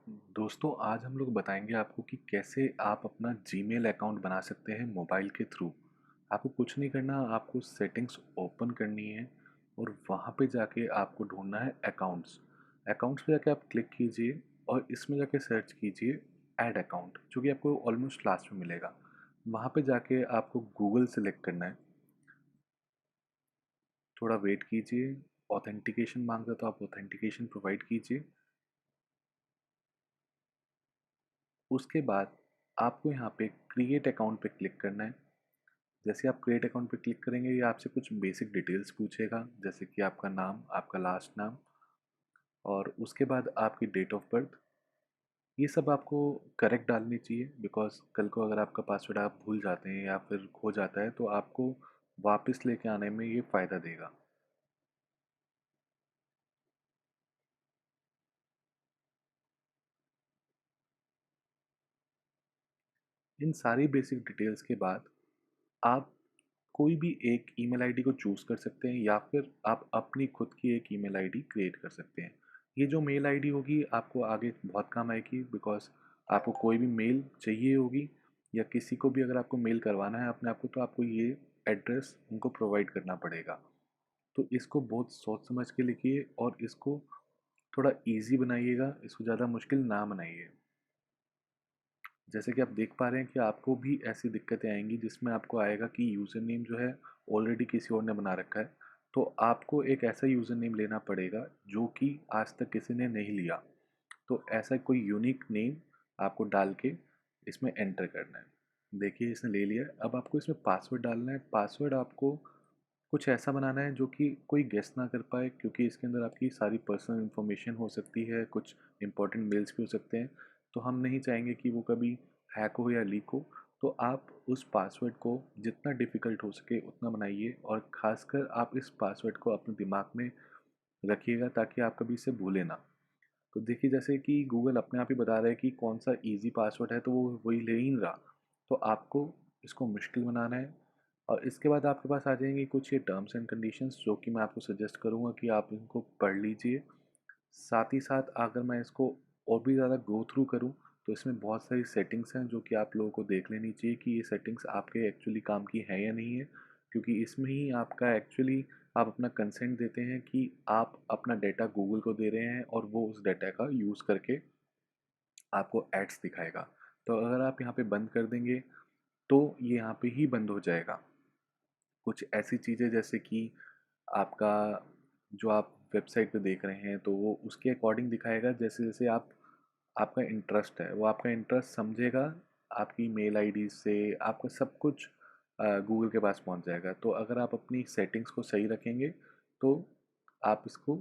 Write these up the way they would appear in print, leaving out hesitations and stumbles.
दोस्तों आज हम लोग बताएंगे आपको कि कैसे आप अपना जीमेल अकाउंट बना सकते हैं मोबाइल के थ्रू। आपको कुछ नहीं करना, आपको सेटिंग्स ओपन करनी है और वहाँ पे जाके आपको ढूंढना है अकाउंट्स। अकाउंट्स पे जाके आप क्लिक कीजिए और इसमें जाके सर्च कीजिए ऐड अकाउंट, जो कि आपको ऑलमोस्ट लास्ट में मिलेगा। वहाँ पे जाके आपको गूगल सेलेक्ट करना है। थोड़ा वेट कीजिए। ऑथेंटिकेशन मांगता तो आप ऑथेंटिकेशन प्रोवाइड कीजिए। उसके बाद आपको यहाँ पे क्रिएट अकाउंट पे क्लिक करना है। जैसे आप क्रिएट अकाउंट पे क्लिक करेंगे ये आपसे कुछ बेसिक डिटेल्स पूछेगा, जैसे कि आपका नाम, आपका लास्ट नाम और उसके बाद आपकी डेट ऑफ बर्थ। ये सब आपको करेक्ट डालनी चाहिए, बिकॉज कल को अगर आपका पासवर्ड आप भूल जाते हैं या फिर खो जाता है तो आपको वापस लेके आने में ये फ़ायदा देगा। इन सारी बेसिक डिटेल्स के बाद आप कोई भी एक ईमेल आईडी को चूज़ कर सकते हैं या फिर आप अपनी खुद की एक ईमेल आईडी क्रिएट कर सकते हैं। ये जो मेल आईडी होगी आपको आगे बहुत काम आएगी, बिकॉज़ आपको कोई भी मेल चाहिए होगी या किसी को भी अगर आपको मेल करवाना है अपने आप को, तो आपको ये एड्रेस उनको प्रोवाइड करना पड़ेगा। तो इसको बहुत सोच समझ के लिखिए और इसको थोड़ा ईज़ी बनाइएगा, इसको ज़्यादा मुश्किल ना बनाइए। जैसे कि आप देख पा रहे हैं कि आपको भी ऐसी दिक्कतें आएँगी जिसमें आपको आएगा कि यूज़र नेम जो है ऑलरेडी किसी और ने बना रखा है। तो आपको एक ऐसा यूज़र नेम लेना पड़ेगा जो कि आज तक किसी ने नहीं लिया। तो ऐसा कोई यूनिक नेम आपको डाल के इसमें एंटर करना है। देखिए इसने ले लिया। अब आपको इसमें पासवर्ड डालना है। पासवर्ड आपको कुछ ऐसा बनाना है जो कि कोई गेस ना कर पाए, क्योंकि इसके अंदर आपकी सारी पर्सनल इन्फॉर्मेशन हो सकती है, कुछ इंपॉर्टेंट मेल्स भी हो सकते हैं। तो हम नहीं चाहेंगे कि वो कभी हैक हो या लीक हो। तो आप उस पासवर्ड को जितना डिफ़िकल्ट हो सके उतना बनाइए और ख़ासकर आप इस पासवर्ड को अपने दिमाग में रखिएगा ताकि आप कभी इसे भूलें ना। तो देखिए जैसे कि गूगल अपने आप ही बता रहा है कि कौन सा ईज़ी पासवर्ड है, तो वो वही ले ही नहीं रहा। तो आपको इसको मुश्किल बनाना है और इसके बाद आपके पास आ जाएंगी कुछ ये टर्म्स एंड कंडीशंस, जो कि मैं आपको सजेस्ट करूँगा कि आप इनको पढ़ लीजिए। साथ ही साथ अगर मैं इसको और भी ज़्यादा गो थ्रू करूँ तो इसमें बहुत सारी सेटिंग्स हैं जो कि आप लोगों को देख लेनी चाहिए कि ये सेटिंग्स आपके एक्चुअली काम की है या नहीं है, क्योंकि इसमें ही आपका एक्चुअली आप अपना कंसेंट देते हैं कि आप अपना डेटा गूगल को दे रहे हैं और वो उस डेटा का यूज़ करके आपको एड्स दिखाएगा। तो अगर आप यहाँ पे बंद कर देंगे तो ये यहाँ पे ही बंद हो जाएगा। कुछ ऐसी चीज़ें जैसे कि आपका जो आप वेबसाइट पे देख रहे हैं तो वो उसके अकॉर्डिंग दिखाएगा, जैसे जैसे आप आपका इंटरेस्ट है वो आपका इंटरेस्ट समझेगा। आपकी मेल आईडी से आपका सब कुछ गूगल के पास पहुंच जाएगा। तो अगर आप अपनी सेटिंग्स को सही रखेंगे तो आप इसको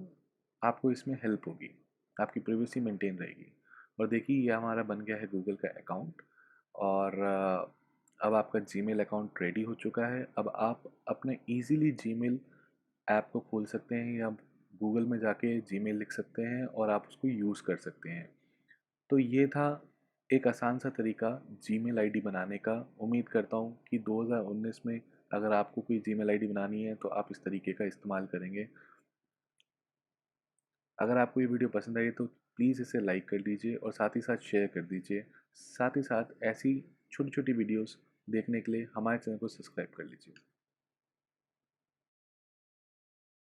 आपको इसमें हेल्प होगी, आपकी प्राइवेसी मेंटेन रहेगी। और देखिए ये हमारा बन गया है गूगल का अकाउंट और अब आपका जीमेल अकाउंट रेडी हो चुका है। अब आप अपने इजीली जीमेल ऐप को खोल सकते हैं या गूगल में जाके जीमेल लिख सकते हैं और आप उसको यूज़ कर सकते हैं। तो ये था एक आसान सा तरीका जीमेल आईडी बनाने का। उम्मीद करता हूँ कि 2019 में अगर आपको कोई जीमेल आईडी बनानी है तो आप इस तरीके का इस्तेमाल करेंगे। अगर आपको ये वीडियो पसंद आई तो प्लीज़ इसे लाइक कर दीजिए और साथ ही साथ शेयर कर दीजिए। साथ ही साथ ऐसी छोटी छोटी वीडियोस देखने के लिए हमारे चैनल को सब्सक्राइब कर लीजिए।